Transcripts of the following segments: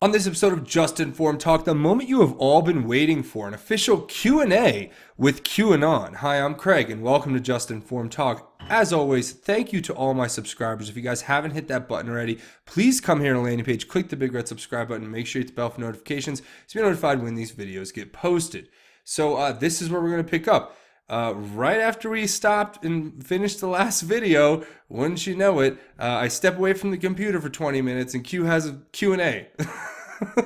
On this episode of Just Informed Talk, the moment you have all been waiting for, an official Q&A with QAnon. Hi, I'm Craig, and welcome to Just Informed Talk. As always, thank you to all my subscribers. If you guys haven't hit that button already, please come here on the landing page, click the big red subscribe button, and make sure you hit the bell for notifications to be notified when these videos get posted. So this is where we're going to pick up. Right after we stopped and finished the last video, wouldn't you know it, I step away from the computer for 20 minutes and Q has a Q&A.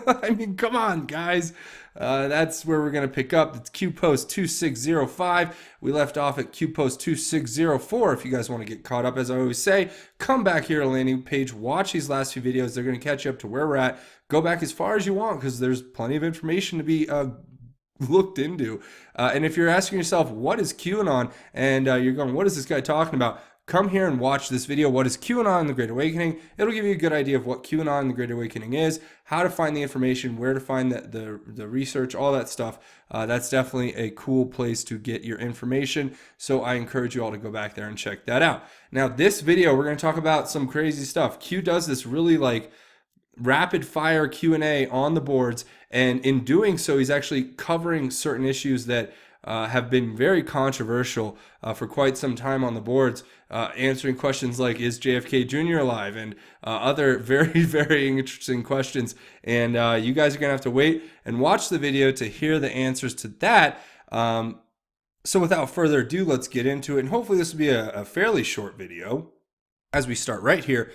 I mean, come on, guys. That's where we're going to pick up. It's Q post 2605. We left off at Q post 2604. If you guys want to get caught up, as I always say, come back here to the landing page, watch these last few videos. They're going to catch you up to where we're at. Go back as far as you want because there's plenty of information to be looked into. And if you're asking yourself, what is QAnon? And you're going, what is this guy talking about? Come here and watch this video. What is QAnon and the Great Awakening? It'll give you a good idea of what QAnon and the Great Awakening is, how to find the information, where to find the research, all that stuff. That's definitely a cool place to get your information. So I encourage you all to go back there and check that out. Now, this video, we're going to talk about some crazy stuff. Q does this really rapid fire Q&A on the boards, and in doing so he's actually covering certain issues that have been very controversial for quite some time on the boards, answering questions like, is JFK Jr. alive, and other very, very interesting questions. And you guys are gonna have to wait and watch the video to hear the answers to that. So without further ado, let's get into it, and hopefully this will be a fairly short video as we start right here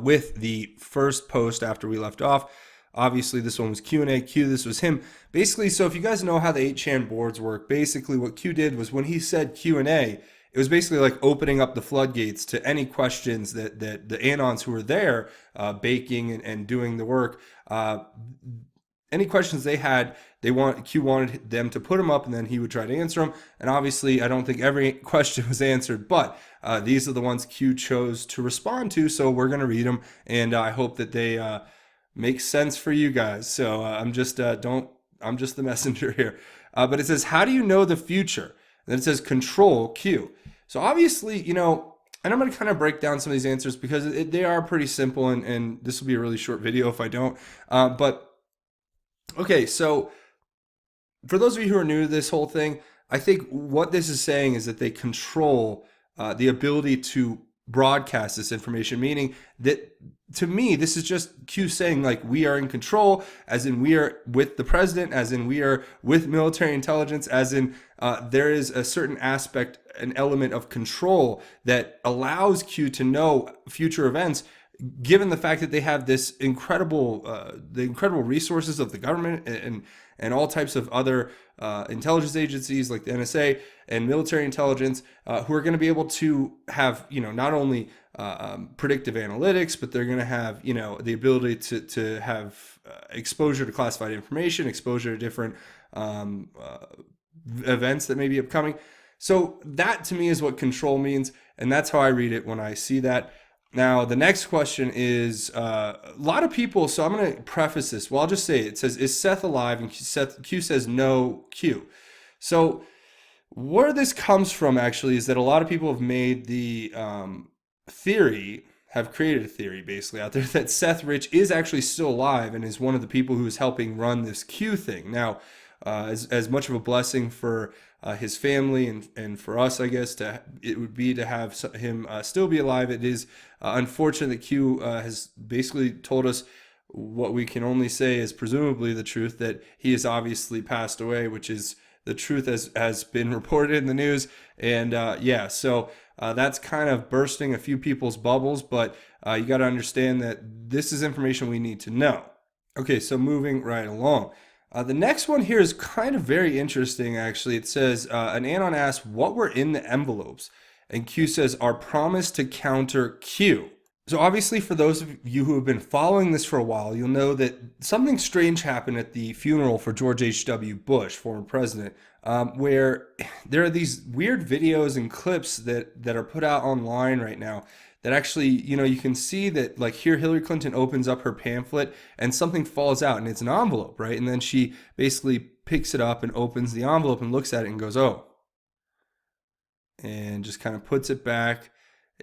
with the first post after we left off. Obviously, this one was Q&A. Q, this was him. Basically, so if you guys know how the 8chan boards work, basically what Q did was when he said Q&A, it was basically like opening up the floodgates to any questions that the Anons who were there baking and doing the work, any questions they had, Q wanted them to put them up, and then he would try to answer them. And obviously, I don't think every question was answered, but these are the ones Q chose to respond to. So we're going to read them, and I hope that they make sense for you guys. So I'm just the messenger here. But it says, how do you know the future? And then it says control Q. So obviously, and I'm going to kind of break down some of these answers because they are pretty simple, and this will be a really short video if I don't. But okay, so for those of you who are new to this whole thing, I think what this is saying is that they control the ability to broadcast this information, meaning that to me, this is just Q saying like we are in control, as in we are with the president, as in we are with military intelligence, as in there is a certain aspect, an element of control that allows Q to know future events, given the fact that they have this incredible, the incredible resources of the government and all types of other intelligence agencies like the NSA and military intelligence, who are going to be able to have, not only predictive analytics, but they're going to have, the ability to have exposure to classified information, exposure to different events that may be upcoming. So that to me is what control means, and that's how I read it when I see that. Now, the next question is a lot of people, so I'm going to preface this. Well, I'll just say it says, is Seth alive? And Q says no, Q. So where this comes from actually is that a lot of people have made the have created a theory basically out there that Seth Rich is actually still alive and is one of the people who is helping run this Q thing. Now, as much of a blessing for his family and for us, I guess, it would be to have him still be alive. It is unfortunate that Q has basically told us what we can only say is presumably the truth, that he has obviously passed away, which is the truth as has been reported in the news. And so that's kind of bursting a few people's bubbles, but you got to understand that this is information we need to know. Okay, so moving right along. The next one here is kind of very interesting, actually. It says, an Anon asks, what were in the envelopes? And Q says, our promise to counter Q. So obviously, for those of you who have been following this for a while, you'll know that something strange happened at the funeral for George H.W. Bush, former president, where there are these weird videos and clips that are put out online right now that actually, you can see that, like, here Hillary Clinton opens up her pamphlet and something falls out and it's an envelope, right? And then she basically picks it up and opens the envelope and looks at it and goes, oh, and just kind of puts it back.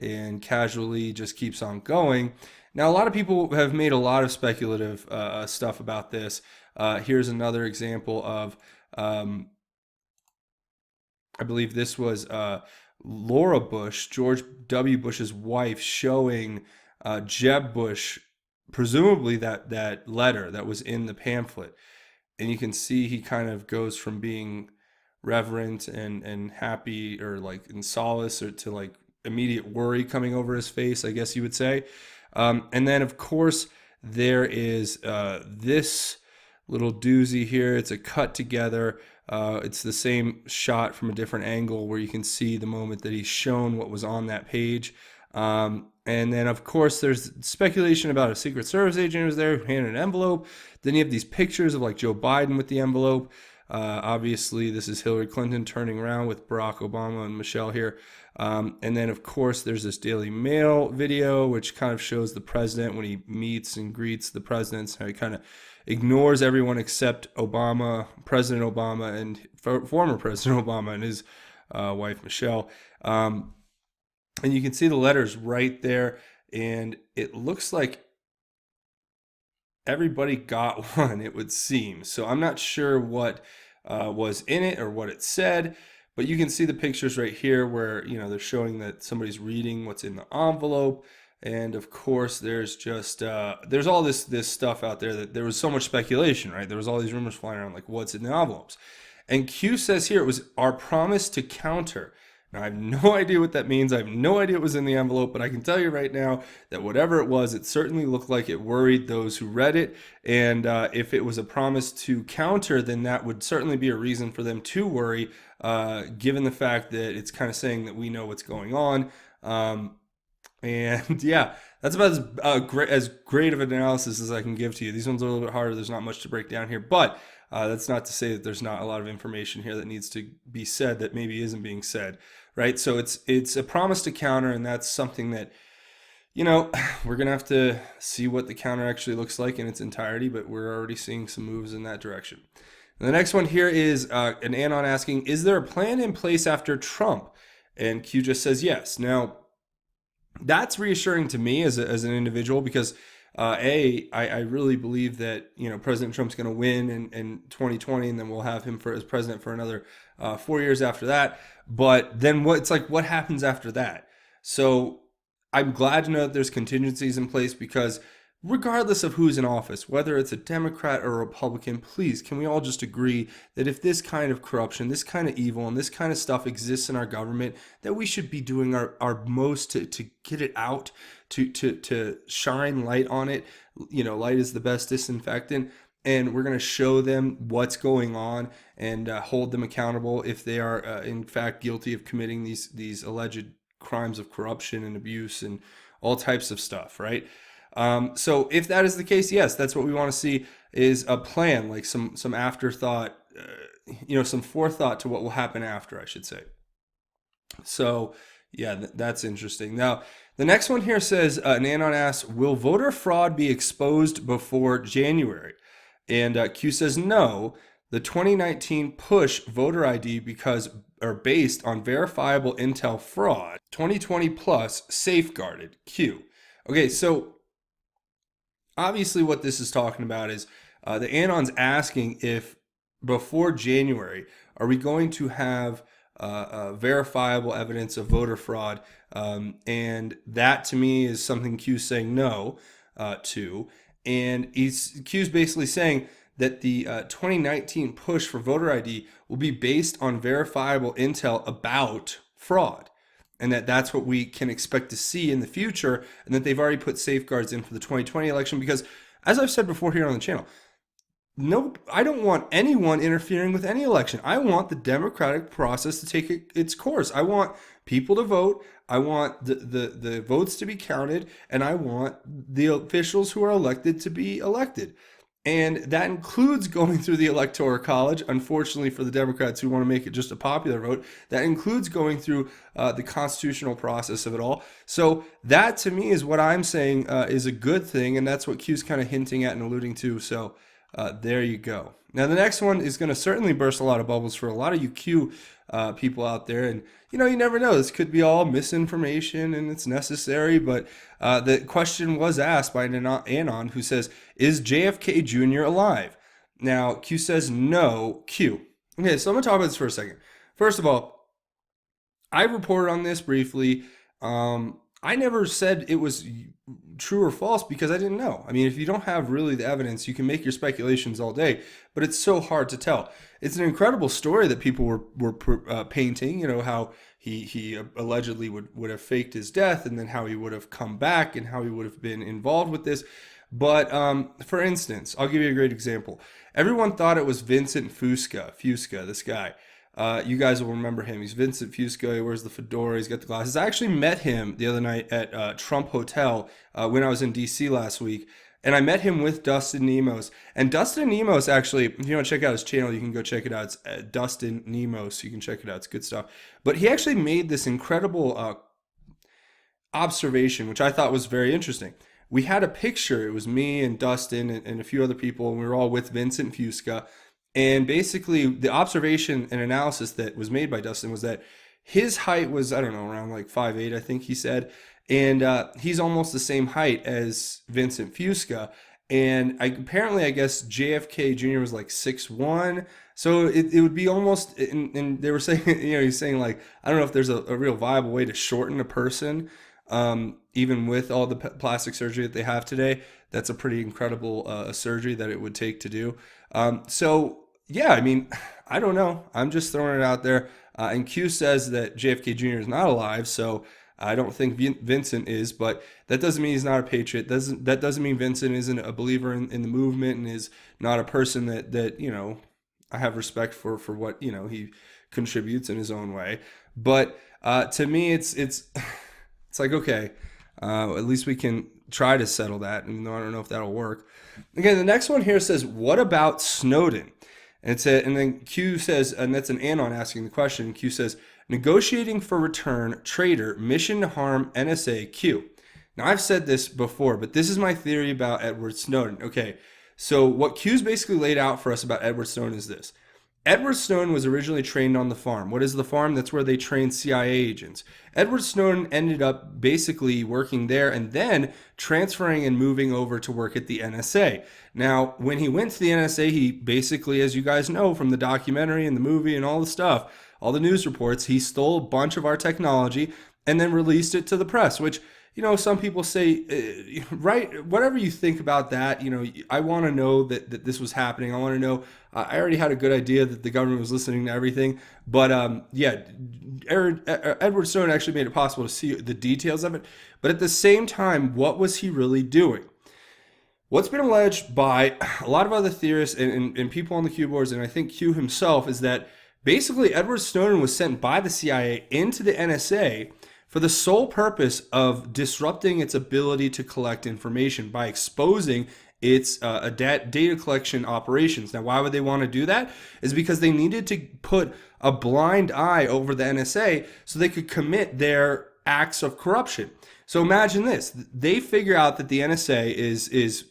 and casually just keeps on going. Now, a lot of people have made a lot of speculative stuff about this. Here's another example of, I believe this was Laura Bush, George W. Bush's wife, showing Jeb Bush, presumably that letter that was in the pamphlet. And you can see he kind of goes from being reverent and happy, or like in solace, or to like immediate worry coming over his face, I guess you would say. And then, of course, there is this little doozy here. It's a cut together. It's the same shot from a different angle where you can see the moment that he's shown what was on that page. And then, of course, there's speculation about a Secret Service agent who was there who handed an envelope. Then you have these pictures of like Joe Biden with the envelope. Obviously, this is Hillary Clinton turning around with Barack Obama and Michelle here. And then, of course, there's this Daily Mail video, which kind of shows the president when he meets and greets the presidents, how he kind of ignores everyone except Obama, President Obama, and former President Obama and his wife, Michelle. And you can see the letters right there, and it looks like everybody got one, it would seem. So I'm not sure what was in it or what it said, but you can see the pictures right here where, you know, they're showing that somebody's reading what's in the envelope. And of course, there's just there's all this stuff out there that there was so much speculation, right? There was all these rumors flying around like what's in the envelopes. And Q says here it was our promise to counter. Now, I have no idea what that means. I have no idea what was in the envelope, but I can tell you right now that whatever it was, it certainly looked like it worried those who read it. And if it was a promise to counter, then that would certainly be a reason for them to worry, given the fact that it's kind of saying that we know what's going on. And yeah, that's about as great of an analysis as I can give to you. These ones are a little bit harder. There's not much to break down here, but that's not to say that there's not a lot of information here that needs to be said that maybe isn't being said, right? So it's a promise to counter, and that's something that, you know, we're going to have to see what the counter actually looks like in its entirety, but we're already seeing some moves in that direction. And the next one here is an Anon asking, is there a plan in place after Trump? And Q just says yes. Now, that's reassuring to me as an individual, because I really believe that, you know, President Trump's going to win in 2020, and then we'll have him as president for another 4 years after that. But then what happens after that? So I'm glad to know that there's contingencies in place, because regardless of who's in office, whether it's a Democrat or a Republican, please, can we all just agree that if this kind of corruption, this kind of evil, and this kind of stuff exists in our government, that we should be doing our most to get it out, to shine light on it. You know, light is the best disinfectant, and we're going to show them what's going on and hold them accountable if they are in fact guilty of committing these alleged crimes of corruption and abuse and all types of stuff, right? So if that is the case, yes, that's what we want to see, is a plan, like some afterthought, some forethought to what will happen after, I should say. So yeah, that's interesting. Now, the next one here says, an Anon asks, will voter fraud be exposed before January? And Q says, no, the 2019 push voter ID are based on verifiable intel fraud, 2020 plus safeguarded. Q. Okay, so obviously what this is talking about is the Anon's asking if before January, are we going to have verifiable evidence of voter fraud? And that to me is something Q's saying no to. And Q's basically saying that the 2019 push for voter ID will be based on verifiable intel about fraud, and that's what we can expect to see in the future, and that they've already put safeguards in for the 2020 election, because, as I've said before here on the channel, no, I don't want anyone interfering with any election. I want the democratic process to take its course. I want people to vote. I want the votes to be counted, and I want the officials who are elected to be elected. And that includes going through the Electoral College, unfortunately for the Democrats who want to make it just a popular vote. That includes going through the constitutional process of it all. So that, to me, is what I'm saying is a good thing, and that's what Q's kind of hinting at and alluding to. So There you go. Now, the next one is going to certainly burst a lot of bubbles for a lot of you Q people out there. And, you never know. This could be all misinformation and it's necessary. But the question was asked by Anon, who says, is JFK Jr. alive? Now, Q says no. Q. Okay, so I'm going to talk about this for a second. First of all, I reported on this briefly. I never said it was true or false because I didn't know. I mean, if you don't have really the evidence, you can make your speculations all day, but it's so hard to tell. It's an incredible story that people were painting, how he allegedly would have faked his death and then how he would have come back and how he would have been involved with this. But for instance, I'll give you a great example. Everyone thought it was Vincent Fusca, this guy. You guys will remember him. He's Vincent Fusco. He wears the fedora. He's got the glasses. I actually met him the other night at Trump Hotel when I was in D.C. last week. And I met him with Dustin Nemos. And Dustin Nemos, actually, if you want to check out his channel, you can go check it out. It's Dustin Nemos. You can check it out. It's good stuff. But he actually made this incredible observation, which I thought was very interesting. We had a picture. It was me and Dustin and a few other people, and we were all with Vincent Fusca. And basically, the observation and analysis that was made by Dustin was that his height was, I don't know, around like 5'8", I think he said. And he's almost the same height as Vincent Fusca. And apparently, I guess JFK Jr. was like 6'1". So it would be almost, and they were saying, he's saying like, I don't know if there's a real viable way to shorten a person, even with all the plastic surgery that they have today. That's a pretty incredible surgery that it would take to do. So yeah, I mean, I don't know. I'm just throwing it out there. And Q says that JFK Jr. is not alive, so I don't think Vincent is, but that doesn't mean he's not a patriot. That doesn't mean Vincent isn't a believer in the movement and is not a person that I have respect for what, he contributes in his own way. But to me, it's like, okay, at least we can try to settle that, even though I don't know if that'll work. Again, the next one here says, what about Snowden? And then Q says, and that's an Anon asking the question, Q says, negotiating for return, traitor, mission to harm, NSA, Q. Now, I've said this before, but this is my theory about Edward Snowden. Okay, so what Q's basically laid out for us about Edward Snowden is this. Edward Snowden was originally trained on the farm. What is the farm? That's where they train CIA agents. Edward Snowden ended up basically working there and then transferring and moving over to work at the NSA. Now, when he went to the NSA, he basically, as you guys know from the documentary and the movie and all the stuff, all the news reports, he stole a bunch of our technology and then released it to the press, which, some people say, right, whatever you think about that, I want to know that this was happening. I want to know, I already had a good idea that the government was listening to everything. But yeah, Edward Snowden actually made it possible to see the details of it. But at the same time, what was he really doing? What's been alleged by a lot of other theorists and people on the Q boards, and I think Q himself, is that basically Edward Snowden was sent by the CIA into the NSA for the sole purpose of disrupting its ability to collect information by exposing its data collection operations. Now, why would they want to do that? Is because they needed to put a blind eye over the NSA so they could commit their acts of corruption. So imagine this. They figure out that the NSA is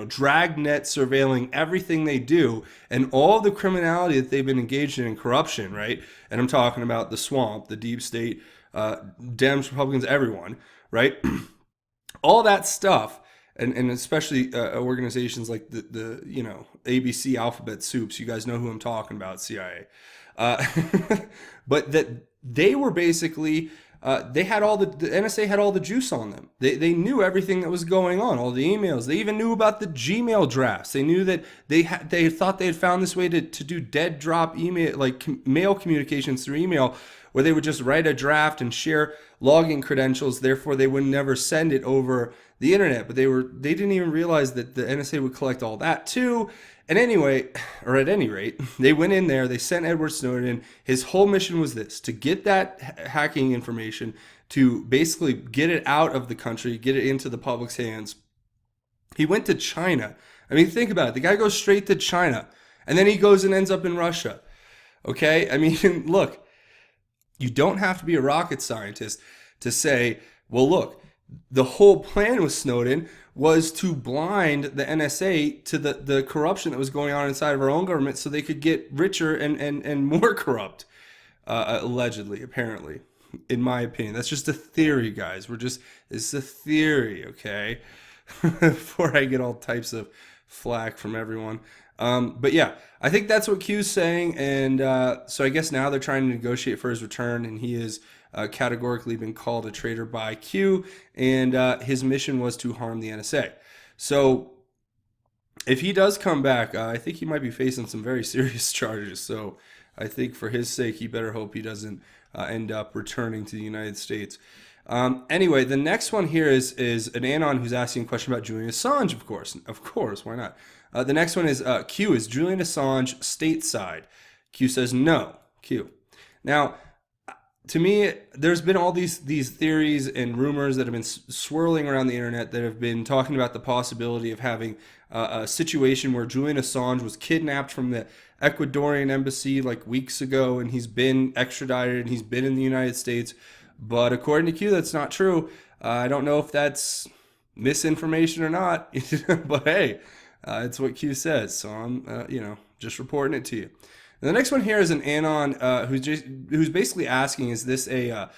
dragnet surveilling everything they do and all the criminality that they've been engaged in corruption, right? And I'm talking about the swamp, the deep state, Dems, Republicans, everyone, right? All that stuff, and especially organizations like the ABC alphabet soups. You guys know who I'm talking about, CIA. But that they were basically they had the NSA had all the juice on them. They knew everything that was going on, all the emails. They even knew about the Gmail drafts. They knew that they thought they had found this way to do dead drop email, like mail communications through email, where they would just write a draft and share login credentials. Therefore, they would never send it over the internet. But they didn't even realize that the NSA would collect all that too. And anyway, or at any rate, they went in there, they sent Edward Snowden in. His whole mission was this: to get that hacking information, to basically get it out of the country, get it into the public's hands. He went to China. I mean, think about it. The guy goes straight to China, and then he goes and ends up in Russia. Okay? I mean, look, you don't have to be a rocket scientist to say, well, look, the whole plan with Snowden was to blind the NSA to the corruption that was going on inside of our own government so they could get richer and more corrupt, allegedly, apparently, in my opinion. That's just a theory, guys. It's a theory, okay? Before I get all types of flack from everyone. But yeah, I think that's what Q's saying. And so I guess now they're trying to negotiate for his return, and he is categorically been called a traitor by Q, and his mission was to harm the NSA. So if he does come back, I think he might be facing some very serious charges. So I think for his sake, he better hope he doesn't end up returning to the United States. Anyway, the next one here is an Anon who's asking a question about Julian Assange, of course. Of course, why not? The next one is Q, is Julian Assange stateside? Q says no. Q. Now, to me, there's been all these theories and rumors that have been swirling around the internet that have been talking about the possibility of having a situation where Julian Assange was kidnapped from the Ecuadorian embassy like weeks ago, and he's been extradited and he's been in the United States. But according to Q, that's not true. I don't know if that's misinformation or not, but hey, it's what Q says. So I'm, just reporting it to you. And the next one here is an Anon who's basically asking, is this a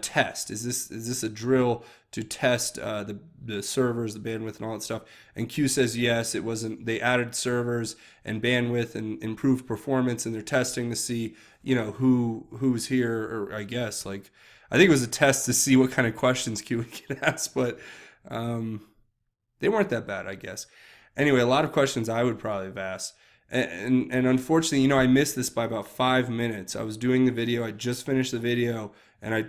test? Is this a drill to test the servers, the bandwidth, and all that stuff? And Q says yes, it wasn't. They added servers and bandwidth and improved performance, and they're testing to see, who's here, or I guess I think it was a test to see what kind of questions Q would get asked, but they weren't that bad, I guess. Anyway, a lot of questions I would probably have asked. And unfortunately, I missed this by about 5 minutes. I was doing the video. I just finished the video, and I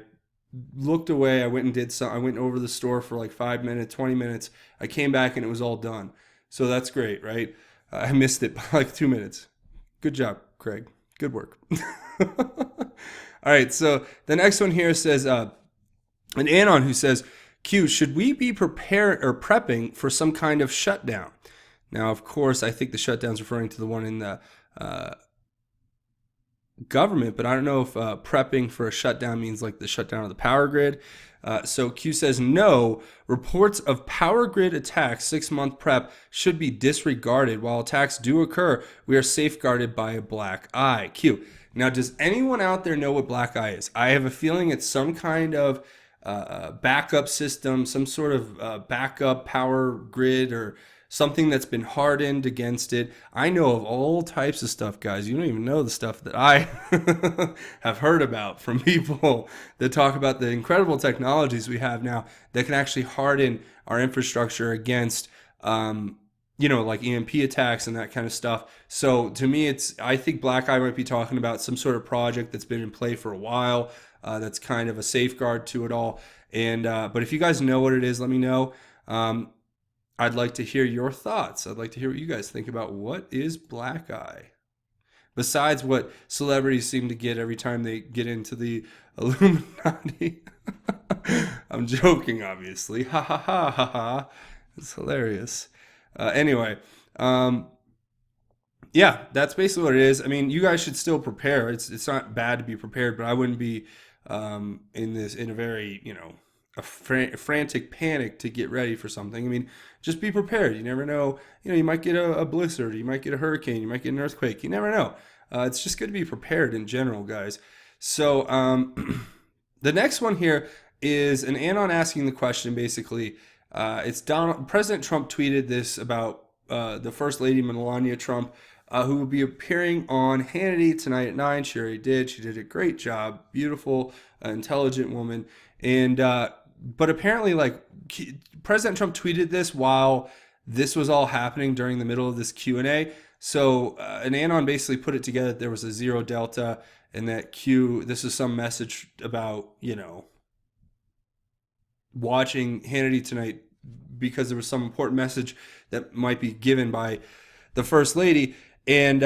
looked away. I went and did some. I went over the store for like 5 minutes, 20 minutes. I came back, and it was all done. So that's great, right? I missed it by like 2 minutes. Good job, Craig. Good work. All right, so the next one here says, an Anon who says, Q, should we be prepared or prepping for some kind of shutdown? Now, of course, I think the shutdown's referring to the one in the government, but I don't know if prepping for a shutdown means like the shutdown of the power grid. So Q says, no, reports of power grid attacks 6-month prep should be disregarded. While attacks do occur, we are safeguarded by a black eye. Q. Now, does anyone out there know what black eye is? I have a feeling it's some kind of backup system, some sort of backup power grid or something that's been hardened against it. I know of all types of stuff, guys. You don't even know the stuff that I have heard about from people that talk about the incredible technologies we have now that can actually harden our infrastructure against, like EMP attacks and that kind of stuff. So to me, I think Black Eye might be talking about some sort of project that's been in play for a while. That's kind of a safeguard to it all. And but if you guys know what it is, let me know. I'd like to hear your thoughts. I'd like to hear what you guys think about what is Black Eye. Besides what celebrities seem to get every time they get into the Illuminati. I'm joking, obviously. Ha ha ha ha ha. It's hilarious. Anyway, yeah, that's basically what it is. I mean, you guys should still prepare. It's not bad to be prepared, but I wouldn't be in a very, a frantic panic to get ready for something. I mean, just be prepared. You never know. You might get a blizzard, you might get a hurricane, you might get an earthquake. You never know. It's just good to be prepared in general, guys. So the next one here is an Anon asking the question. Basically, it's President Trump tweeted this about the First Lady Melania Trump, who will be appearing on Hannity tonight at 9. She already did. She did a great job. Beautiful, intelligent woman. And but apparently, President Trump tweeted this while this was all happening during the middle of this Q&A. So an Anon basically put it together that there was a zero delta and that this is some message about, watching Hannity tonight because there was some important message that might be given by the First Lady. And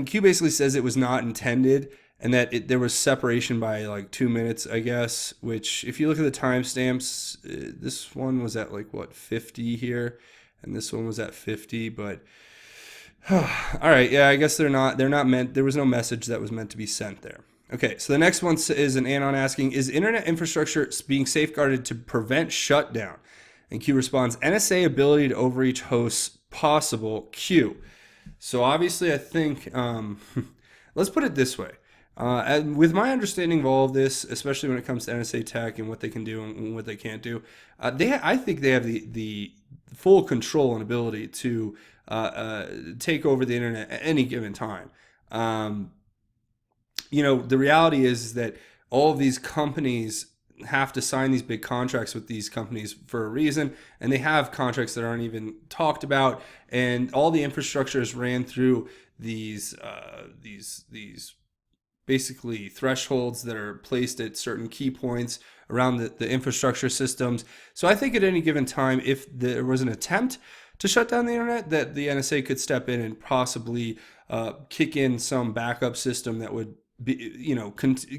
Q basically says it was not intended, and that there was separation by like 2 minutes, I guess, which if you look at the timestamps, this one was at 50 here, and this one was at 50, but all right, yeah, I guess they're not meant, there was no message that was meant to be sent there. Okay, so the next one is an anon asking, is internet infrastructure being safeguarded to prevent shutdown? And Q responds, NSA ability to overreach hosts possible, Q. So obviously I think, let's put it this way. And with my understanding of all of this, especially when it comes to NSA tech and what they can do and what they can't do, I think they have the full control and ability to take over the internet at any given time. The reality is that all of these companies have to sign these big contracts with these companies for a reason, and they have contracts that aren't even talked about, and all the infrastructure is ran through these basically thresholds that are placed at certain key points around the infrastructure systems. So I think at any given time, if there was an attempt to shut down the internet, that the NSA could step in and possibly kick in some backup system that would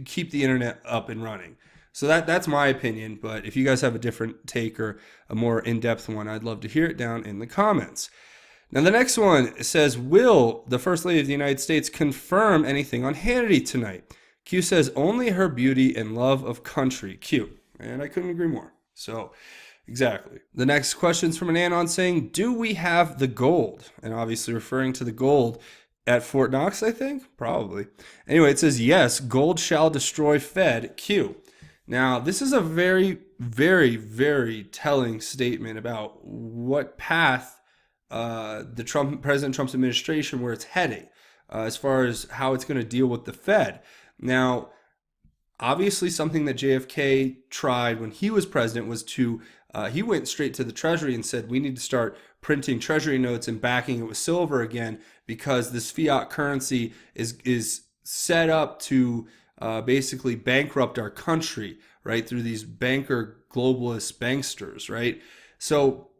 keep the internet up and running. So that's my opinion, but if you guys have a different take or a more in-depth one, I'd love to hear it down in the comments. Now the next one says, will the First Lady of the United States confirm anything on Hannity tonight? Q says, only her beauty and love of country. Q. And I couldn't agree more. So exactly. The next question's from an anon saying, do we have the gold? And obviously referring to the gold at Fort Knox, I think? Probably. Anyway, it says, yes, gold shall destroy Fed. Q. Now, this is a very, very, very telling statement about what path President Trump's administration, where it's heading, as far as how it's going to deal with the Fed. Now, obviously something that JFK tried when he was president was he went straight to the Treasury and said, we need to start printing Treasury notes and backing it with silver again, because this fiat currency is set up to basically bankrupt our country, right, through these banker globalist banksters, right? So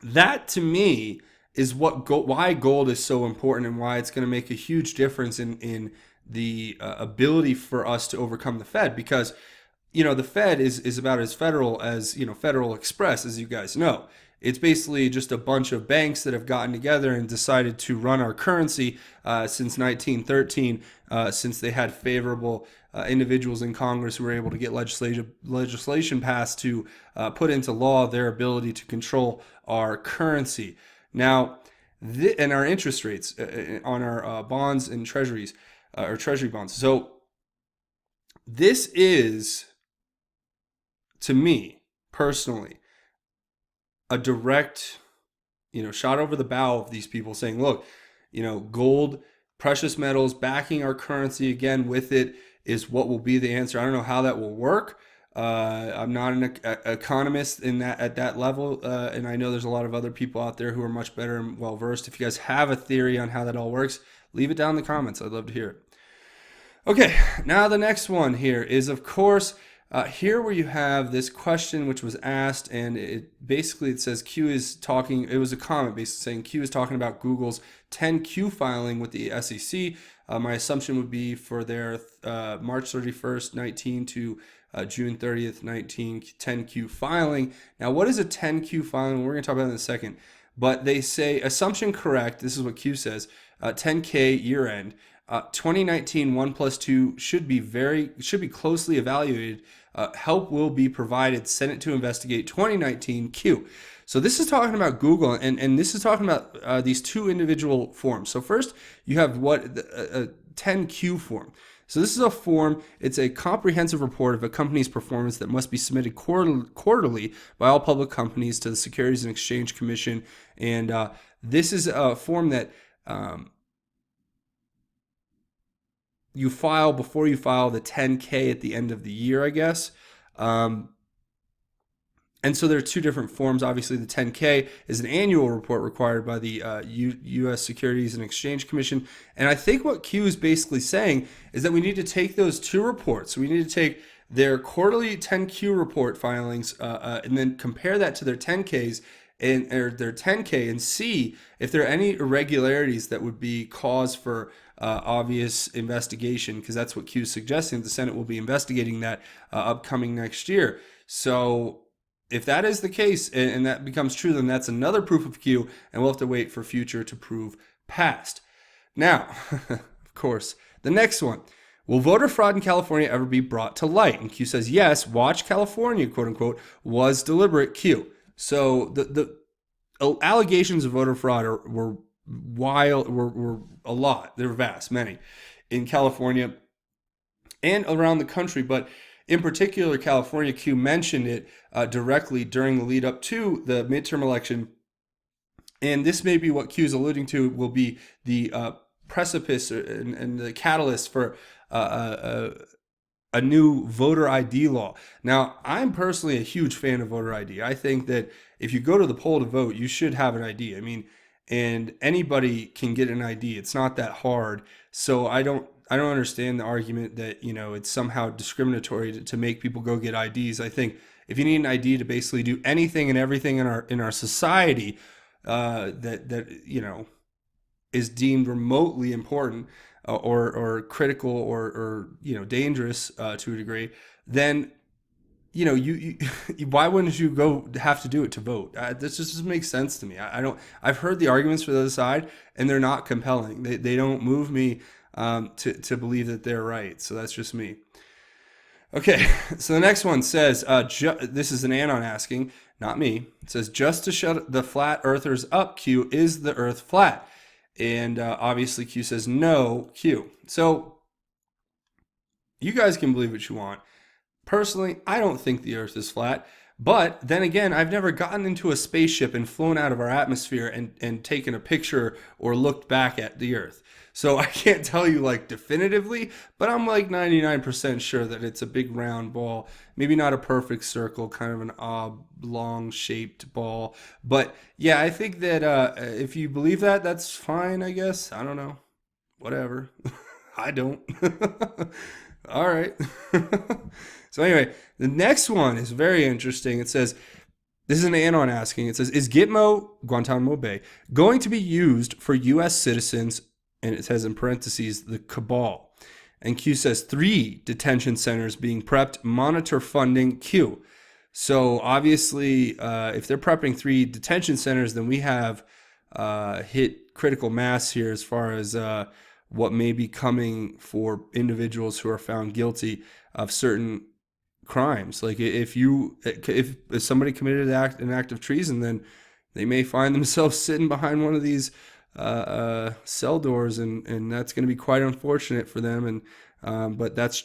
that to me is why gold is so important, and why it's going to make a huge difference in the ability for us to overcome the Fed, because the Fed is about as federal as Federal Express, as you guys know. It's basically just a bunch of banks that have gotten together and decided to run our currency since 1913, since they had favorable individuals in Congress who were able to get legislation passed to put into law their ability to control our currency. Now, and our interest rates on our bonds and treasuries, or treasury bonds. So this is, to me personally, a direct, shot over the bow of these people saying, look, gold, precious metals backing our currency again with it is what will be the answer. I don't know how that will work. I'm not an economist at that level, and I know there's a lot of other people out there who are much better and well versed. If you guys have a theory on how that all works, leave it down in the comments. I'd love to hear it. Okay, now the next one here is, of course, here where you have this question which was asked, and it says Q is talking, it was a comment basically saying Q is talking about Google's 10Q filing with the SEC. My assumption would be for their March 31st, 19 to June 30th, 19 10Q filing. Now, what is a 10Q filing? We're going to talk about it in a second. But they say, assumption correct, this is what Q says, 10K year end. 2019 1+2 should be closely evaluated. Help will be provided. Senate to investigate 2019 Q. So this is talking about Google, and this is talking about these two individual forms. So first, you have a 10Q form. So this is a form. It's a comprehensive report of a company's performance that must be submitted quarterly by all public companies to the Securities and Exchange Commission. And this is a form that you file before you file the 10K at the end of the year, I guess. And so there are two different forms. Obviously, the 10K is an annual report required by the U.S. Securities and Exchange Commission. And I think what Q is basically saying is that we need to take those two reports. We need to take their quarterly 10Q report filings and then compare that to their 10Ks or their 10K and see if there are any irregularities that would be cause for obvious investigation, because that's what Q is suggesting. The Senate will be investigating that upcoming next year. So if that is the case and that becomes true, then that's another proof of Q, and we'll have to wait for future to prove past. Now, of course, the next one. Will voter fraud in California ever be brought to light? And Q says, yes, watch California, quote unquote, was deliberate. Q. So the allegations of voter fraud were wild, were a lot. They're vast, many in California and around the country. But in particular, California, Q mentioned it directly during the lead up to the midterm election. And this may be what Q is alluding to will be the precipice and the catalyst for a new voter ID law. Now, I'm personally a huge fan of voter ID. I think that if you go to the poll to vote, you should have an ID. I mean, and anybody can get an ID. It's not that hard. So I don't understand the argument that, you know, it's somehow discriminatory to make people go get IDs. I think if you need an ID to basically do anything and everything in our society that you know is deemed remotely important or critical or you know dangerous to a degree, then you know you why wouldn't you go have to do it to vote? This just doesn't make sense to me. I don't. I've heard the arguments for the other side, and they're not compelling. They don't move me to believe that they're right. So that's just me. Okay, so the next one says, this is an anon asking, not me. It says, just to shut the flat earthers up, Q, is the earth flat? And obviously Q says, no, Q. So you guys can believe what you want. Personally, I don't think the earth is flat. But then again, I've never gotten into a spaceship and flown out of our atmosphere and taken a picture or looked back at the earth. So I can't tell you like definitively, but I'm like 99% sure that it's a big round ball. Maybe not a perfect circle, kind of an oblong shaped ball. But yeah, I think that if you believe that, that's fine, I guess. I don't know. Whatever. I don't. All right. So anyway, the next one is very interesting. It says, this is an anon asking. It says, is Gitmo, Guantanamo Bay, going to be used for U.S. citizens? And it says in parentheses, the cabal. And Q says 3 detention centers being prepped, monitor funding, Q. So obviously, if they're prepping 3 detention centers, then we have hit critical mass here as far as what may be coming for individuals who are found guilty of certain crimes. Like if somebody committed an act of treason, then they may find themselves sitting behind one of these cell doors, and that's going to be quite unfortunate for them. And but that's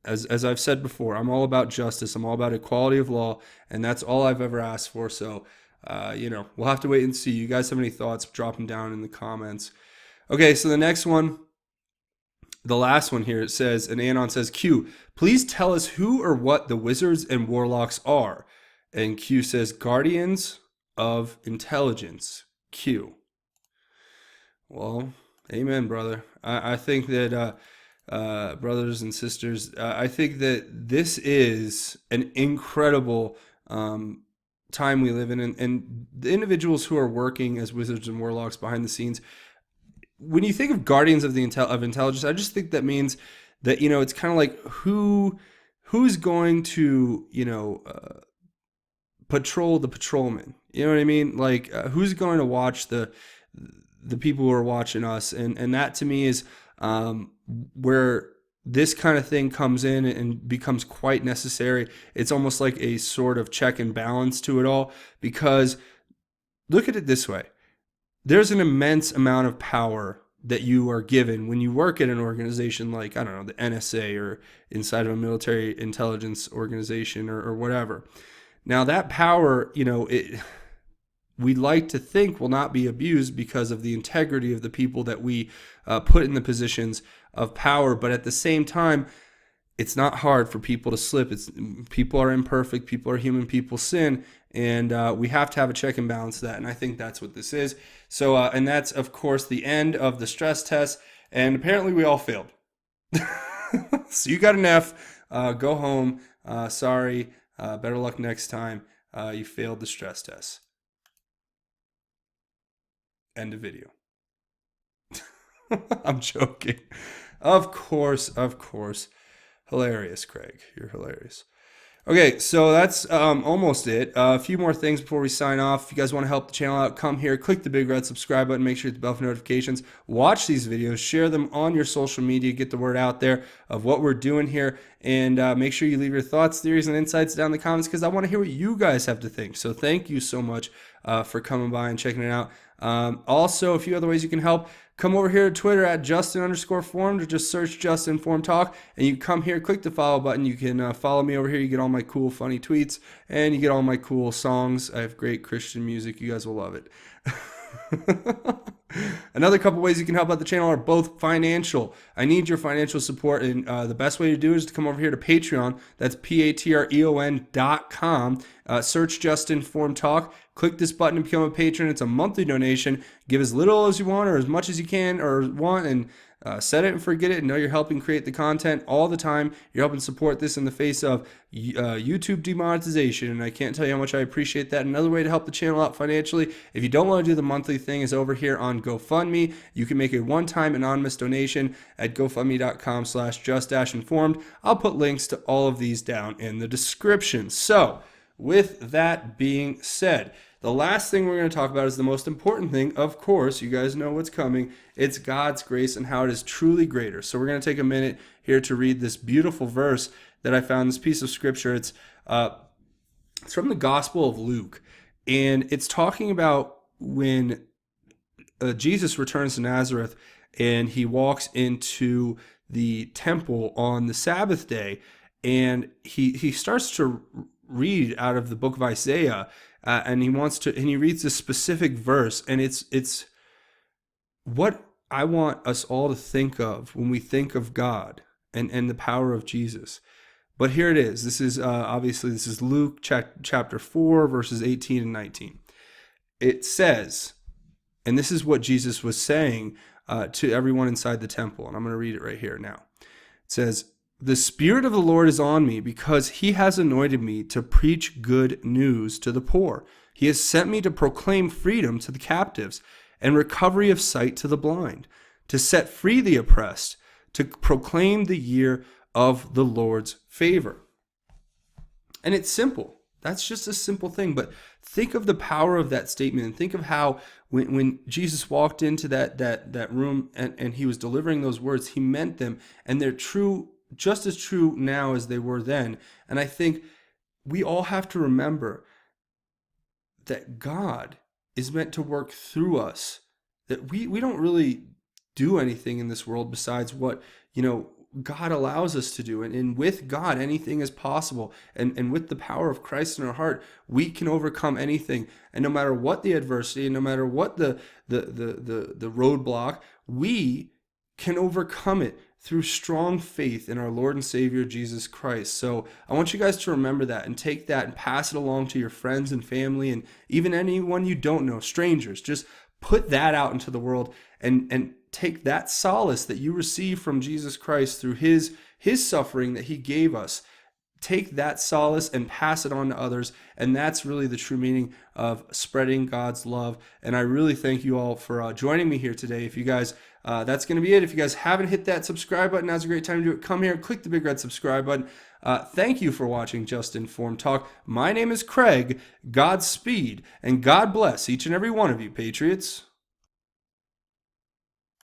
as I've said before, I'm all about justice. I'm all about equality of law, and that's all I've ever asked for. So you know, we'll have to wait and see. You guys have any thoughts? Drop them down in the comments. Okay, so the next one, the last one here, it says, an anon says, Q, please tell us who or what the wizards and warlocks are. And Q says, guardians of intelligence, Q. Well, amen, brother. I think that, brothers and sisters, I think that this is an incredible time we live in. And the individuals who are working as wizards and warlocks behind the scenes, when you think of guardians of intelligence, I just think that means that, you know, it's kind of like who's going to, you know, patrol the patrolmen. You know what I mean? Like who's going to watch the people who are watching us, and that to me is where this kind of thing comes in and becomes quite necessary. It's almost like a sort of check and balance to it all, because look at it this way. There's an immense amount of power that you are given when you work at an organization like, I don't know, the NSA or inside of a military intelligence organization or whatever. Now that power, you know, we'd like to think will not be abused because of the integrity of the people that we put in the positions of power. But at the same time, it's not hard for people to slip. People are imperfect. People are human. People sin. And we have to have a check and balance to that. And I think that's what this is. So, and that's, of course, the end of the stress test. And apparently we all failed. So you got an F. Go home. Sorry. Better luck next time. You failed the stress test. End of video. I'm joking. Of course. Hilarious, Craig. You're hilarious. Okay, so that's almost it. A few more things before we sign off. If you guys want to help the channel out, come here, click the big red subscribe button, make sure you hit the bell for notifications, watch these videos, share them on your social media, get the word out there of what we're doing here, and make sure you leave your thoughts, theories, and insights down in the comments because I want to hear what you guys have to think. So thank you so much for coming by and checking it out. Also, a few other ways you can help. Come over here to Twitter at Justin_formed or just search Justinformed Talk and you come here, click the follow button. You can follow me over here. You get all my cool, funny tweets and you get all my cool songs. I have great Christian music. You guys will love it. Another couple ways you can help out the channel are both financial. I need your financial support, and the best way to do it is to come over here to Patreon. That's patreon.com. Search Justinformed Talk. Click this button to become a patron. It's a monthly donation. Give as little as you want or as much as you can or want, and set it and forget it. Know you're helping create the content all the time. You're helping support this in the face of YouTube demonetization, and I can't tell you how much I appreciate that. Another way to help the channel out financially, if you don't want to do the monthly thing, is over here on GoFundMe. You can make a one-time anonymous donation at gofundme.com/just-informed. I'll put links to all of these down in the description. So, with that being said, the last thing we're going to talk about is the most important thing. Of course, you guys know what's coming. It's God's grace and how it is truly greater. So we're going to take a minute here to read this beautiful verse that I found, this piece of scripture. It's from the Gospel of Luke, and it's talking about when Jesus returns to Nazareth and he walks into the temple on the Sabbath day, and he starts to read out of the book of Isaiah, and he reads this specific verse, and it's what I want us all to think of when we think of God and the power of Jesus. But here it is. This is this is Luke chapter 4, verses 18 and 19. It says, and this is what Jesus was saying to everyone inside the temple, and I'm going to read it right here now. It says, "The Spirit of the Lord is on me because he has anointed me to preach good news to the poor. He has sent me to proclaim freedom to the captives and recovery of sight to the blind, to set free the oppressed, to proclaim the year of the Lord's favor." And it's simple. That's just a simple thing. But think of the power of that statement, and think of how when Jesus walked into that room and he was delivering those words, he meant them, and they're true, just as true now as they were then. And I think we all have to remember that God is meant to work through us, that we don't really do anything in this world besides what, God allows us to do. And with God, anything is possible. And with the power of Christ in our heart, we can overcome anything. And no matter what the adversity, and no matter what the roadblock, we can overcome it through strong faith in our Lord and Savior, Jesus Christ. So I want you guys to remember that and take that and pass it along to your friends and family and even anyone you don't know, strangers. Just put that out into the world and take that solace that you receive from Jesus Christ through his suffering that he gave us. Take that solace and pass it on to others. And that's really the true meaning of spreading God's love. And I really thank you all for joining me here today. If you guys, that's going to be it. If you guys haven't hit that subscribe button, now's a great time to do it. Come here, click the big red subscribe button. Thank you for watching Just Informed Talk. My name is Craig. Godspeed and God bless each and every one of you, Patriots.